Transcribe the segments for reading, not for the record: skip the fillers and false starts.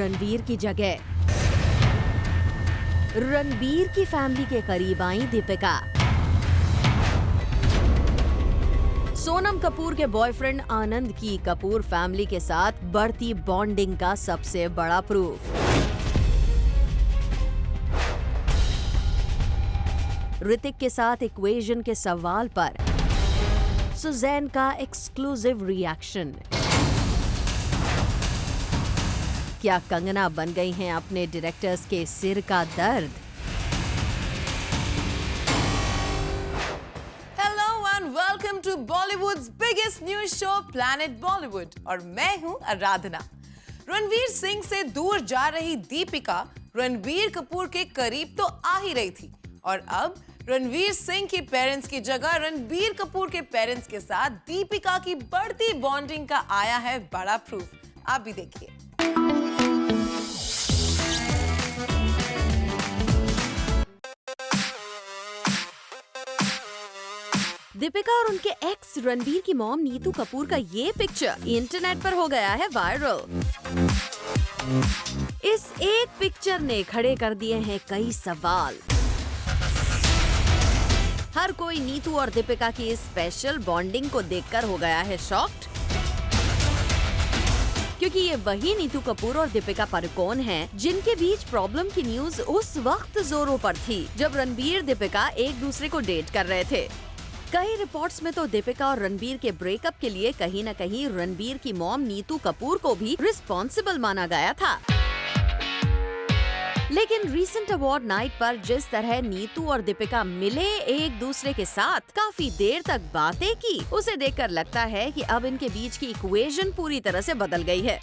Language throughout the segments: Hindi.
रणवीर की जगह। रणबीर की फैमिली के करीब आई दीपिका। सोनम कपूर के बॉयफ्रेंड आनंद की कपूर फैमिली के साथ बढ़ती बॉन्डिंग का सबसे बड़ा प्रूफ। ऋतिक के साथ इक्वेशन के सवाल पर सुजैन का एक्सक्लूसिव रिएक्शन। क्या कंगना बन गई हैं अपने डायरेक्टर्स के सिर का दर्द? Hello and welcome to Bollywood's biggest news show planet Bollywood और मैं हूं आराधना। रणवीर सिंह से दूर जा रही दीपिका रणबीर कपूर के करीब तो आ ही रही थी और अब रणवीर सिंह की पेरेंट्स की जगह रणबीर कपूर के पेरेंट्स के साथ दीपिका की बढ़ती बॉन्डिंग का आया है बड़ा प्रूफ। आप भी देखिए। दीपिका और उनके एक्स रणबीर की मॉम नीतू कपूर का ये पिक्चर इंटरनेट पर हो गया है वायरल। इस एक पिक्चर ने खड़े कर दिए हैं कई सवाल। हर कोई नीतू और दीपिका की इस स्पेशल बॉन्डिंग को देखकर हो गया है शॉक्ड, क्योंकि ये वही नीतू कपूर और दीपिका पादुकोण हैं जिनके बीच प्रॉब्लम की न्यूज उस वक्त जोरों पर थी जब रणबीर दीपिका एक दूसरे को डेट कर रहे थे। कई रिपोर्ट्स में तो दीपिका और रणबीर के ब्रेकअप के लिए कहीं न कहीं रणबीर की मॉम नीतू कपूर को भी रिस्पॉन्सिबल माना गया था। लेकिन रीसेंट अवार्ड नाइट पर जिस तरह नीतू और दीपिका मिले, एक दूसरे के साथ काफी देर तक बातें की, उसे देखकर लगता है कि अब इनके बीच की इक्वेशन पूरी तरह से बदल गई है।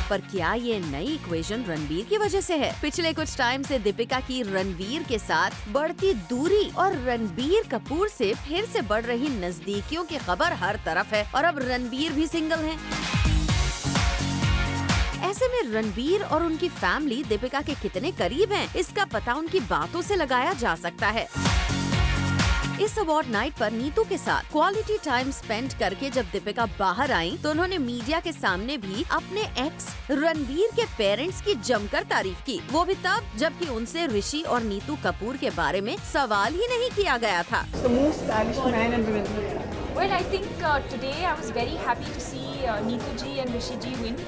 पर क्या ये नई इक्वेशन रणबीर की वजह से है? पिछले कुछ टाइम से दीपिका की रणबीर के साथ बढ़ती दूरी और रणबीर कपूर से फिर से बढ़ रही नजदीकियों की खबर हर तरफ है और अब रणबीर भी सिंगल हैं। ऐसे में रणबीर और उनकी फैमिली दीपिका के कितने करीब हैं, इसका पता उनकी बातों से लगाया जा सकता है। इस अवार्ड नाइट पर नीतू के साथ क्वालिटी टाइम स्पेंड करके जब दीपिका बाहर आई तो उन्होंने मीडिया के सामने भी अपने एक्स रणबीर के पेरेंट्स की जमकर तारीफ की, वो भी तब जबकि उनसे ऋषि और नीतू कपूर के बारे में सवाल ही नहीं किया गया था। Well, I think today I was very happy to see Neetu ji and Rishi ji win.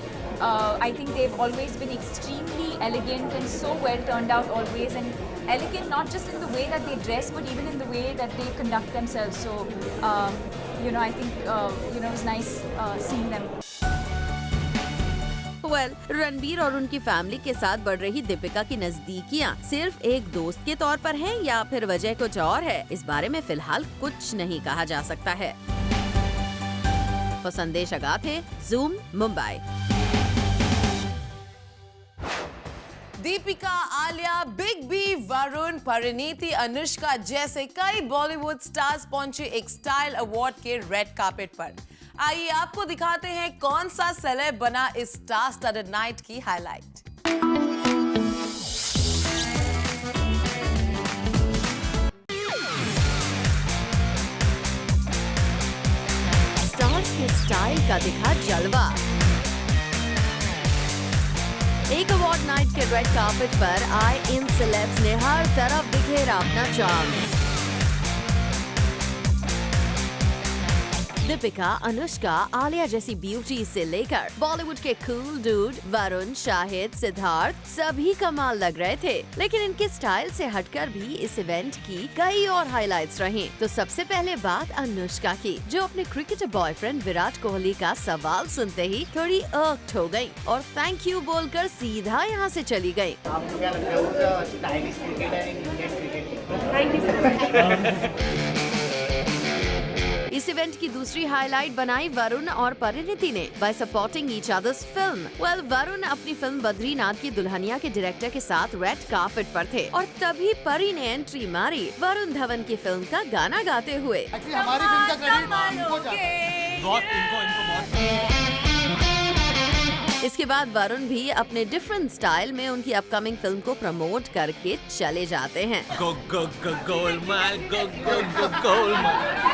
I think they've always been extremely elegant and so well turned out always, and elegant not just in the way that they dress but even in the way that they conduct themselves. So, I think it was nice seeing them. Ranbir और उनकी फैमिली के साथ बढ़ रही दीपिका की नजदीकियां सिर्फ एक दोस्त के तौर पर हैं या फिर वजह कुछ और है, इस बारे में फिलहाल कुछ नहीं कहा जा सकता है। Sandesh Agathe, Zoom, Mumbai. Deepika, Alia, big B, Varun, Parineeti, Anushka जैसे कई बॉलीवुड स्टार्स पहुंचे एक स्टाइल अवार्ड के रेड कार्पेट पर। आइए आपको दिखाते हैं कौन सा सेलेब बना इस स्टार स्टडेड नाइट की हाईलाइट। स्टार्स के स्टाइल का दिखा जलवा। एक अवार्ड नाइट के रेड कार्पेट पर आए इन सेलेब्स ने हर तरफ बिखेरा अपना चार्म। दीपिका, अनुष्का, आलिया जैसी ब्यूटी से लेकर बॉलीवुड के कूल डूड वरुण, शाहिद, सिद्धार्थ सभी कमाल लग रहे थे, लेकिन इनके स्टाइल से हटकर भी इस इवेंट की कई और हाइलाइट्स रहीं। तो सबसे पहले बात अनुष्का की, जो अपने क्रिकेटर बॉयफ्रेंड विराट कोहली का सवाल सुनते ही थोड़ी अर्क्ड हो गयी और थैंक यू बोलकर सीधा यहाँ से चली गयी। इस इवेंट की दूसरी हाईलाइट बनाई वरुण और परिणीति ने bye supporting each others film. Varun अपनी फिल्म बद्रीनाथ की दुल्हनिया के डायरेक्टर के साथ रेड कार्पेट पर थे और तभी परी ने एंट्री मारी वरुण धवन की फिल्म का गाना गाते हुए। हमारी फिल्म का क्रेडिट इनको जाता है। बहुत इसके बाद वरुण भी अपने डिफरेंट स्टाइल में उनकी अपकमिंग फिल्म को प्रमोट करके चले जाते हैं। गो गो गो गोलमाल, गो गो गो गोलमाल।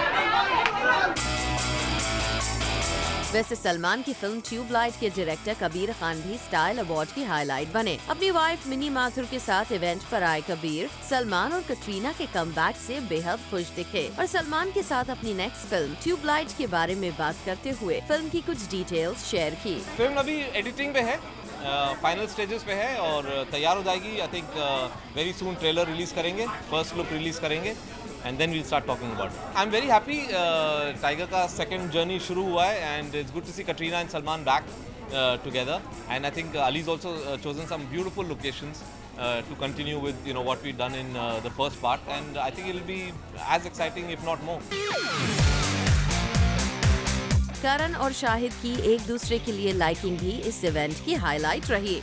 वैसे सलमान की फिल्म ट्यूबलाइट के डायरेक्टर कबीर खान भी स्टाइल अवार्ड की हाईलाइट बने। अपनी वाइफ मिनी माथुर के साथ इवेंट पर आए कबीर सलमान और कटरीना के कमबैक से बेहद खुश दिखे और सलमान के साथ अपनी नेक्स्ट फिल्म ट्यूबलाइट के बारे में बात करते हुए फिल्म की कुछ डिटेल्स शेयर की। फिल्म अभी एडिटिंग पे है, फाइनल स्टेजेस पे है और तैयार हो जाएगी। I think very soon trailer release करेंगे, फर्स्ट लुक रिलीज करेंगे and then we'll start talking about it. I am very happy, Tiger का सेकंड जर्नी शुरू हुआ है and it's good to see Katrina and Salman back together, and I think Ali's also chosen some beautiful locations to continue with what we've done in the first part, and I think it'll be as exciting if not more. करण और शाहिद की एक दूसरे के लिए लाइकिंग भी इस इवेंट की हाईलाइट रही।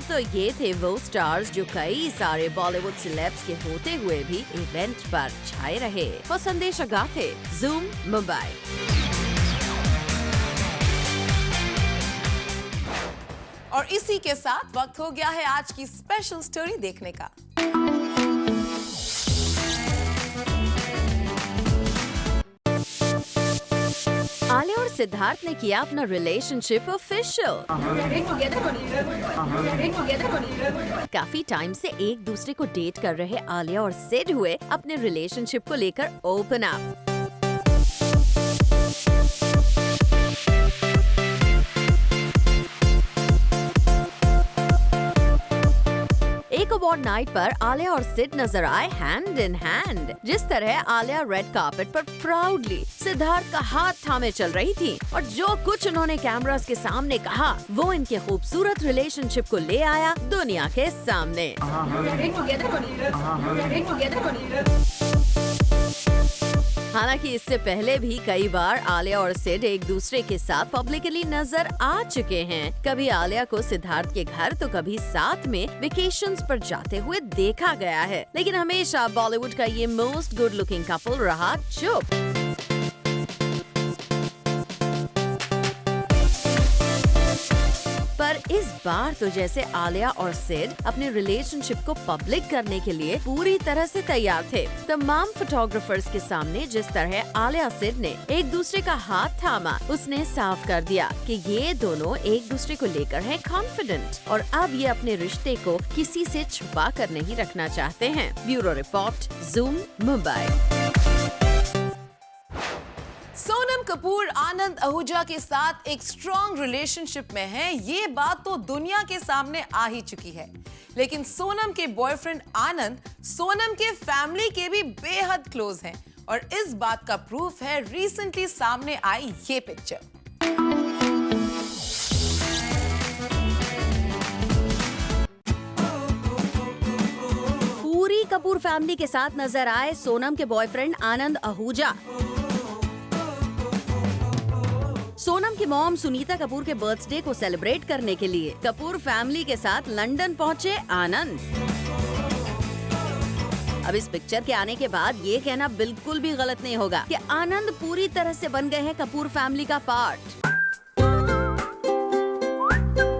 तो ये थे वो स्टार्स जो कई सारे बॉलीवुड सेलेब्स के होते हुए भी इवेंट पर छाए रहे। वो संदेश अगाथे, जूम मुंबई। और इसी के साथ वक्त हो गया है आज की स्पेशल स्टोरी देखने का। आलिया और सिद्धार्थ ने किया अपना रिलेशनशिप ऑफिशियल। काफी टाइम से एक दूसरे को डेट कर रहे आलिया और सिड हुए अपने रिलेशनशिप को लेकर ओपन अप। एक अवार्ड नाइट पर आलिया और सिड नजर आए हैंड इन हैंड। जिस तरह आलिया रेड कार्पेट पर प्राउडली सिद्धार्थ का हाथ थामे चल रही थी और जो कुछ उन्होंने कैमरास के सामने कहा वो इनके खूबसूरत रिलेशनशिप को ले आया दुनिया के सामने। हालांकि इससे पहले भी कई बार आलिया और सिड एक दूसरे के साथ पब्लिकली नजर आ चुके हैं। कभी आलिया को सिद्धार्थ के घर तो कभी साथ में वेकेशंस पर जाते हुए देखा गया है, लेकिन हमेशा बॉलीवुड का ये मोस्ट गुड लुकिंग कपल रहा चुप। पर इस बार तो जैसे आलिया और सिड अपने रिलेशनशिप को पब्लिक करने के लिए पूरी तरह से तैयार थे। तमाम फोटोग्राफर्स के सामने जिस तरह आलिया सिड ने एक दूसरे का हाथ थामा, उसने साफ कर दिया कि ये दोनों एक दूसरे को लेकर हैं कॉन्फिडेंट और अब ये अपने रिश्ते को किसी से छुपा कर नहीं रखना चाहते हैं। Bureau report, zoom Mumbai. Sonam Kapoor Anand Ahuja के साथ एक स्ट्रॉन्ग रिलेशनशिप में है, ये बात तो दुनिया के सामने आ ही चुकी है। लेकिन सोनम के बॉयफ्रेंड आनंद सोनम के फैमिली के भी बेहद क्लोज हैं और इस बात का प्रूफ है रिसेंटली सामने आई ये पिक्चर। पूरी कपूर फैमिली के साथ नजर आए सोनम के बॉयफ्रेंड आनंद आहूजा। सोनम की मॉम सुनीता कपूर के बर्थडे को सेलिब्रेट करने के लिए कपूर फैमिली के साथ लंदन पहुंचे आनंद। अब इस पिक्चर के आने के बाद ये कहना बिल्कुल भी गलत नहीं होगा कि आनंद पूरी तरह से बन गए हैं कपूर फैमिली का पार्ट।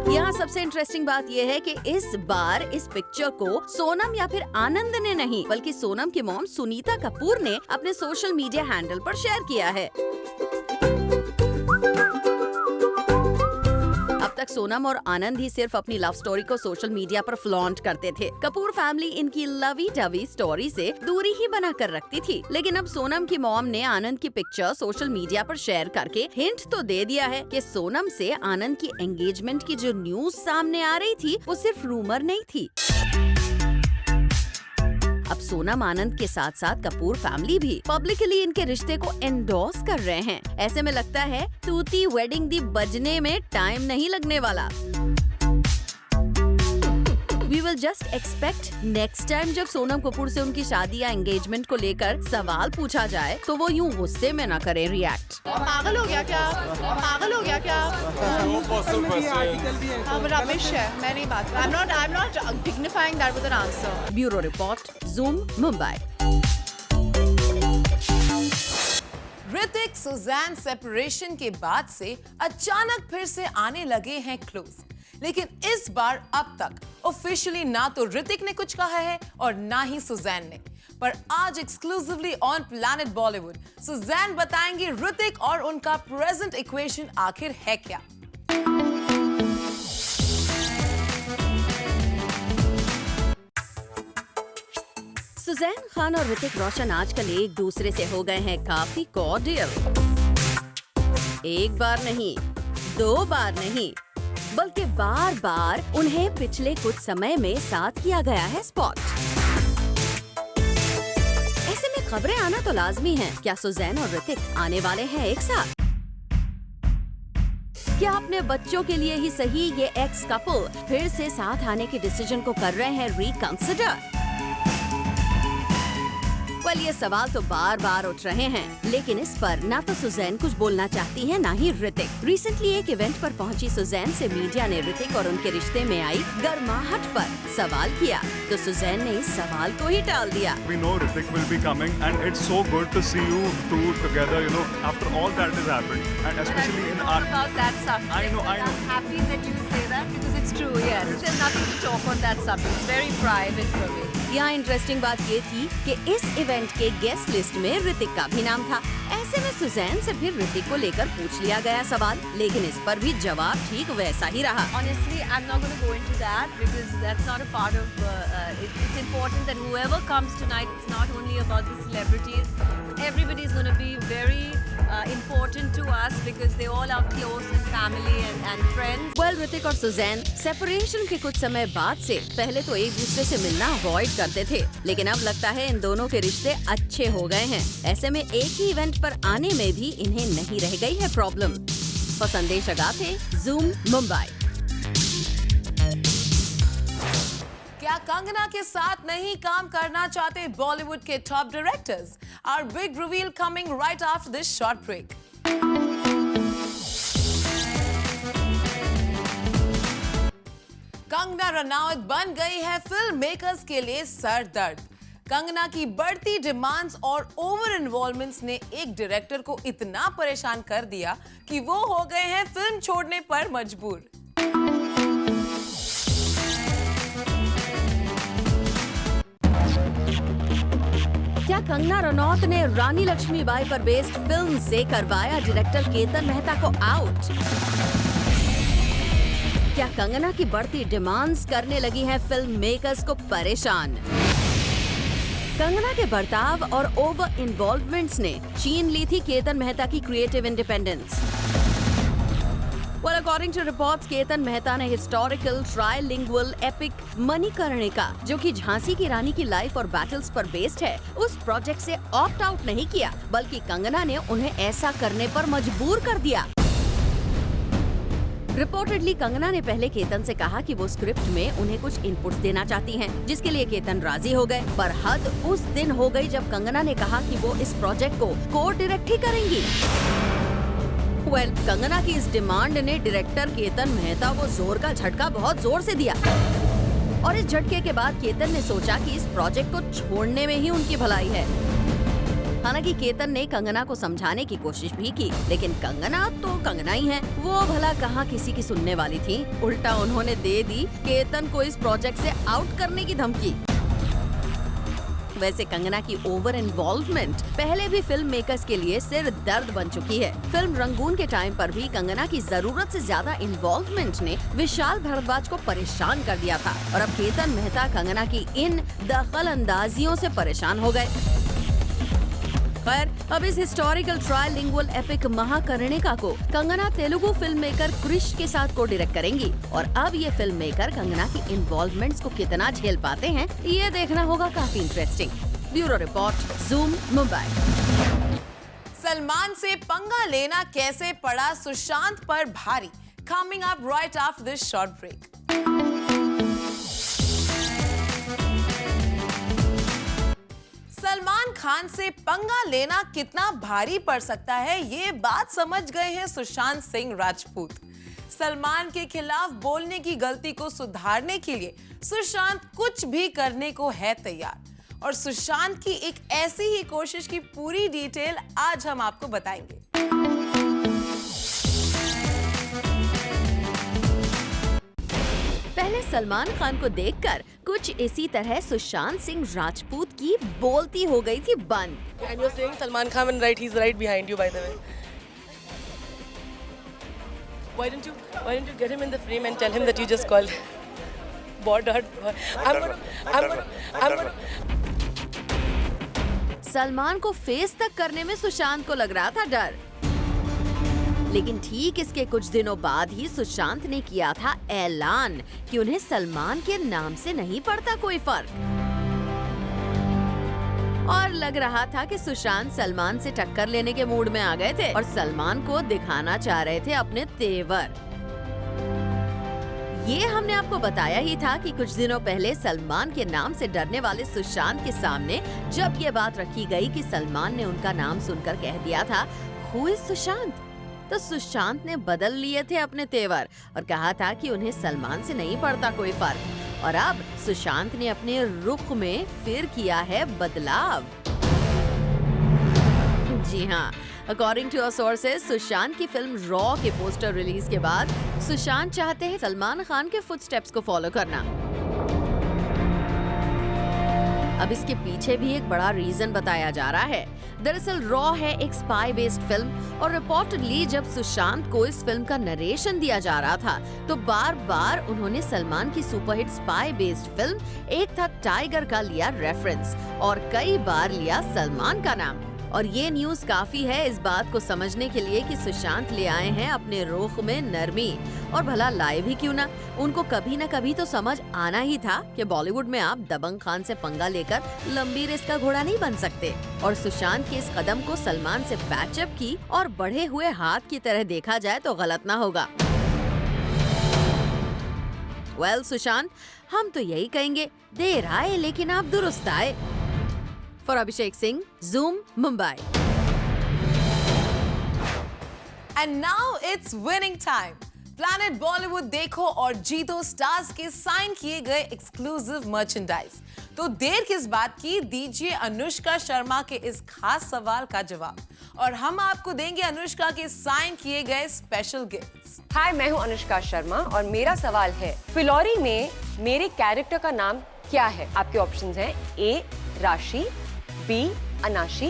यहाँ सबसे इंटरेस्टिंग बात यह है कि इस बार इस पिक्चर को सोनम या फिर आनंद ने नहीं बल्कि सोनम की मॉम सुनीता कपूर ने अपने सोशल मीडिया हैंडल पर शेयर किया है। सोनम और आनंद ही सिर्फ अपनी लव स्टोरी को सोशल मीडिया पर फ्लॉन्ट करते थे। कपूर फैमिली इनकी लवी डवी स्टोरी से दूरी ही बना कर रखती थी, लेकिन अब सोनम की मॉम ने आनंद की पिक्चर सोशल मीडिया पर शेयर करके हिंट तो दे दिया है कि सोनम से आनंद की एंगेजमेंट की जो न्यूज सामने आ रही थी वो सिर्फ रूमर नहीं थी। अब सोनम आनंद के साथ साथ कपूर फैमिली भी पब्लिकली इनके रिश्ते को एंडोर्स कर रहे हैं। ऐसे में लगता है तूती वेडिंग दी बजने में टाइम नहीं लगने वाला। We will just expect next time जब सोनम कपूर से उनकी शादी या एंगेजमेंट को लेकर सवाल पूछा जाए तो वो यूं गुस्से में ना करें रिएक्ट। पागल हो गया क्या? पागल हो गया क्या? रमेश है, मैं नहीं बात। I'm not dignifying that with an answer. Bureau report, zoom Mumbai. Hrithik Sussanne separation के बाद से अचानक फिर से आने लगे हैं क्लोज, लेकिन इस बार अब तक ऑफिशियली ना तो ऋतिक ने कुछ कहा है और ना ही सुजैन ने। पर आज exclusively on planet Bollywood Sussanne बताएंगी ऋतिक और उनका प्रेजेंट इक्वेशन आखिर है क्या। सुजैन खान और ऋतिक रोशन आजकल एक दूसरे से हो गए हैं काफी कॉर्डियल। एक बार नहीं, 2 बार नहीं, बल्कि बार बार उन्हें पिछले कुछ समय में साथ किया गया है स्पॉट। ऐसे में खबरें आना तो लाजमी है। क्या सुजैन और ऋतिक आने वाले हैं एक साथ? क्या अपने बच्चों के लिए ही सही ये एक्स कपल फिर से साथ आने के डिसीजन को कर रहे हैं रिकंसिडर? ये सवाल तो बार बार उठ रहे हैं, लेकिन इस पर ना तो सुजैन कुछ बोलना चाहती है, ना ही ऋतिक। रिसेंटली एक इवेंट पर पहुंची सुजैन से मीडिया ने ऋतिक और उनके रिश्ते में आई गर्माहट पर सवाल किया, तो सुजैन ने इस सवाल को ही टाल दिया। We know Hrithik will be coming and it's so good to see you two together, you know, after all that has happened, and especially in our... About that subject. I know. I'm happy that you say that because it's true, yes. There's nothing to talk on that subject. It's very private for me. यहाँ इंटरेस्टिंग बात ये थी कि इस इवेंट के गेस्ट लिस्ट में ऋतिक का भी नाम था। ऐसे में सुजैन से फिर ऋतिक को लेकर पूछ लिया गया सवाल, लेकिन इस पर भी जवाब ठीक वैसा ही रहा। Honestly, I'm not going to go into that because that's not a part of. It's important that whoever comes tonight, it's not only about the celebrities. Everybody is going to be very important to us because they all are close and family and friends. Well, Hrithik और सुजैन सेपरेशन के कुछ समय बाद से पहले तो एक दूसरे से मिलना अवॉइड करते थे, लेकिन अब लगता है इन दोनों के रिश्ते अच्छे हो गए हैं। ऐसे में एक ही इवेंट पर आने में भी इन्हें नहीं रह गई है प्रॉब्लम। संदेश अगाथे, ज़ूम, मुंबई। क्या कंगना के साथ नहीं काम करना चाहते बॉलीवुड के top directors? Our big reveal coming right after this short break. Kangana Ranaut बन गई है फिल्म मेकर्स के लिए सरदर्द। कंगना की बढ़ती डिमांड्स और ओवर इन्वॉल्वमेंट्स ने एक डायरेक्टर को इतना परेशान कर दिया कि वो हो गए हैं फिल्म छोड़ने पर मजबूर। क्या कंगना रनौत ने रानी लक्ष्मीबाई पर बेस्ड फिल्म से करवाया डायरेक्टर केतन मेहता को आउट? क्या कंगना की बढ़ती डिमांड्स करने लगी है फिल्म मेकर्स को परेशान? कंगना के बर्ताव और ओवर इन्वॉल्वमेंट्स ने छीन ली थी केतन मेहता की creative independence. Well, according to reports, Ketan Mehta ने हिस्टोरिकल ट्राइलिंगुअल एपिक मणिकर्णिका, जो कि झांसी की रानी की लाइफ और बैटल्स पर बेस्ड है, उस प्रोजेक्ट से ऑप्ट आउट नहीं किया, बल्कि कंगना ने उन्हें ऐसा करने पर मजबूर कर दिया। रिपोर्टेडली कंगना ने पहले केतन से कहा कि वो स्क्रिप्ट में उन्हें कुछ इनपुट्स देना चाहती हैं, जिसके लिए केतन राजी हो गए। पर हद उस दिन हो गई जब कंगना ने कहा कि वो इस प्रोजेक्ट को को-डायरेक्ट ही करेंगी। कंगना की इस डिमांड ने डायरेक्टर केतन मेहता को जोर का झटका बहुत जोर से दिया, और इस झटके के बाद केतन ने सोचा कि इस प्रोजेक्ट को छोड़ने में ही उनकी भलाई है। हालांकि केतन ने कंगना को समझाने की कोशिश भी की, लेकिन कंगना तो कंगना ही है, वो भला कहाँ किसी की सुनने वाली थी। उल्टा उन्होंने दे दी केतन को इस प्रोजेक्ट से आउट करने की धमकी। वैसे कंगना की ओवर इन्वॉल्वमेंट पहले भी फिल्म मेकर्स के लिए सिर दर्द बन चुकी है। फिल्म रंगून के टाइम पर भी कंगना की जरूरत से ज्यादा इन्वॉल्वमेंट ने विशाल भारद्वाज को परेशान कर दिया था, और अब केतन मेहता कंगना की इन दखल अंदाजियों से परेशान हो गए। खैर, अब इस हिस्टोरिकल ट्राइलिंगुअल एपिक महाकर्णिका को कंगना तेलुगु फिल्म मेकर क्रिश के साथ को डायरेक्ट करेंगी, और अब ये फिल्म मेकर कंगना की इन्वॉल्वमेंट्स को कितना झेल पाते हैं, ये देखना होगा काफी interesting. Bureau report, zoom, Mumbai. Salman से पंगा लेना कैसे पड़ा सुशांत पर भारी? Coming up right after this short break. Salman Khan से पंगा लेना कितना भारी पड़ सकता है, ये बात समझ गए हैं सुशांत सिंह राजपूत। सलमान के खिलाफ बोलने की गलती को सुधारने के लिए सुशांत कुछ भी करने को है तैयार, और सुशांत की एक ऐसी ही कोशिश की पूरी डिटेल आज हम आपको बताएंगे। सलमान खान को देखकर कुछ इसी तरह सुशांत सिंह राजपूत की बोलती हो गई थी बंद। And you're saying Salman Khan, right? He's right behind you, by the way. Why don't you get him in the frame and tell him that you just called? I'm gonna. Salman को फेस तक करने में सुशांत को लग रहा था डर, लेकिन ठीक इसके कुछ दिनों बाद ही सुशांत ने किया था ऐलान कि उन्हें सलमान के नाम से नहीं पड़ता कोई फर्क। और लग रहा था कि सुशांत सलमान से टक्कर लेने के मूड में आ गए थे और सलमान को दिखाना चाह रहे थे अपने तेवर। ये हमने आपको बताया ही था कि कुछ दिनों पहले सलमान के नाम से डरने वाले सुशांत के सामने जब ये बात रखी गई कि सलमान ने उनका नाम सुनकर कह दिया था हु इज सुशांत, तो सुशांत ने बदल लिए थे अपने तेवर और कहा था कि उन्हें सलमान से नहीं पड़ता कोई फर्क। और अब सुशांत ने अपने रुख में फिर किया है बदलाव। जी हाँ, according to our sources Sushant की फिल्म रॉ के पोस्टर रिलीज के बाद सुशांत चाहते हैं सलमान खान के फुटस्टेप्स को फॉलो करना। अब इसके पीछे भी एक बड़ा रीजन बताया जा रहा है। दरअसल रॉ है एक स्पाई बेस्ड फिल्म और रिपोर्टेडली जब सुशांत को इस फिल्म का नरेशन दिया जा रहा था तो बार बार उन्होंने सलमान की सुपरहिट स्पाई बेस्ड फिल्म एक था टाइगर का लिया रेफरेंस और कई बार लिया सलमान का नाम। और ये न्यूज काफी है इस बात को समझने के लिए कि सुशांत ले आए हैं अपने रुख में नरमी। और भला लाए भी क्यों ना, उनको कभी न कभी तो समझ आना ही था कि बॉलीवुड में आप दबंग खान से पंगा लेकर लंबी रेस का घोड़ा नहीं बन सकते। और सुशांत के इस कदम को सलमान से पैचअप की और बढ़े हुए हाथ की तरह देखा जाए तो गलत ना होगा। वेल सुशांत, हम तो यही कहेंगे देर आए लेकिन आप दुरुस्त आए। For Abhishek Singh, Zoom, Mumbai. And now it's winning time. Planet Bollywood देखो और जीतो स्टार्स के साइन किए गए एक्सक्लूसिव मर्चेंडाइज। तो देर किस बात की, दीजिए अनुष्का शर्मा के इस खास सवाल का जवाब और हम आपको देंगे अनुष्का के साइन किए गए स्पेशल गिफ्ट्स। हाय, मैं हूं अनुष्का शर्मा और मेरा सवाल है फिलौरी में मेरे कैरेक्टर का नाम क्या है? आपके ऑप्शंस हैं ए राशि, बी अनाशी,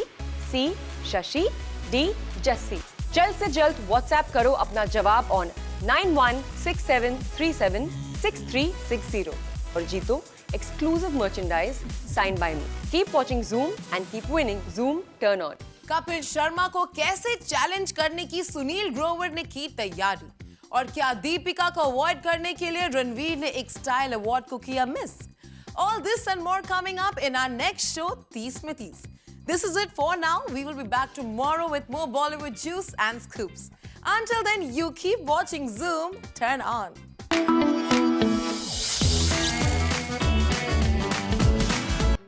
सी शशि, डी जस्सी। जल्द से जल्द व्हाट्सएप करो अपना जवाब ऑन 9167376360 और जीतो exclusive merchandise signed by me. Keep watching Zoom and keep winning. Zoom turn on. Kapil Sharma को कैसे चैलेंज करने की सुनील ग्रोवर ने की तैयारी और क्या दीपिका को अवॉइड करने के लिए रणवीर ने एक स्टाइल अवार्ड को किया miss? All this and more coming up in our next show, 30 में 30. This is it for now. We will be back tomorrow with more Bollywood juice and scoops. Until then, you keep watching Zoom. Turn on.